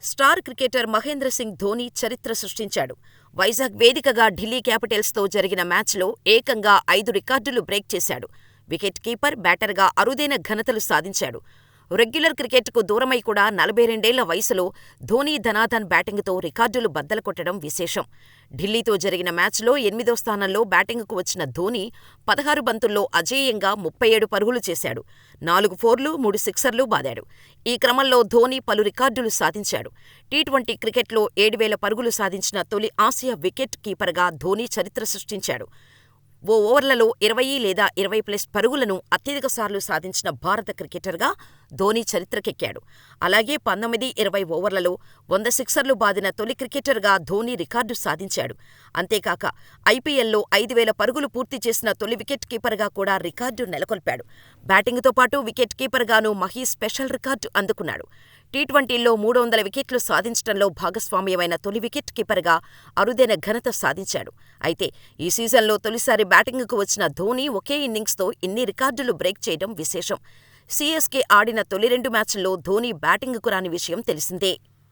Star cricketer Mahindra Singh Dhoni చరిత్ర సృష్టించాడు. వైజాగ్ వేదికగా ఢిల్లీ క్యాపిటల్స్తో జరిగిన మ్యాచ్లో ఏకంగా 5 రికార్డులు బ్రేక్ చేశాడు. వికెట్ కీపర్, బ్యాటర్గా అరుదైన ఘనతలు సాధించాడు. రెగ్యులర్ క్రికెట్కు దూరమై కూడా 42 వయసులో ధోనీ ధనాధన్ బ్యాటింగ్తో రికార్డులు బద్దలుకొట్టడం విశేషం. ఢిల్లీతో జరిగిన మ్యాచ్లో 8వ స్థానంలో బ్యాటింగుకు వచ్చిన ధోనీ 16 బంతుల్లో అజేయంగా 37 పరుగులు చేశాడు. 4 ఫోర్లు, 3 సిక్సర్లు బాదాడు. ఈ క్రమంలో ధోనీ పలు రికార్డులు సాధించాడు. టీ20 క్రికెట్లో 7,000 పరుగులు సాధించిన తొలి ఆసియా వికెట్ కీపర్గా ధోనీ చరిత్ర సృష్టించాడు. ఓ ఓవర్లలో 20 లేదా 20+ పరుగులను అత్యధికసార్లు సాధించిన భారత క్రికెటర్గా ధోనీ చరిత్రకెక్కాడు. అలాగే 19, 20 ఓవర్లలో 100 సిక్సర్లు బాదిన తొలి క్రికెటర్గా ధోనీ రికార్డు సాధించాడు. అంతేకాక ఐపీఎల్లో 5,000 పరుగులు పూర్తి చేసిన తొలి వికెట్ కీపర్గా కూడా రికార్డు నెలకొల్పాడు. బ్యాటింగుతో పాటు వికెట్ కీపర్గానూ మహీ స్పెషల్ రికార్డు అందుకున్నాడు. టీ20లో 300 వికెట్లు సాధించడంలో భాగస్వామ్యమైన తొలి వికెట్ కీపర్గా అరుదైన ఘనత సాధించాడు. అయితే ఈ సీజన్లో తొలిసారి బ్యాటింగుకు వచ్చిన ధోనీ ఒకే ఇన్నింగ్స్తో ఇన్ని రికార్డులు బ్రేక్ చేయడం విశేషం. సీఎస్కే ఆడిన తొలి 2 మ్యాచ్ల్లో ధోనీ బ్యాటింగుకు రాని విషయం తెలిసిందే.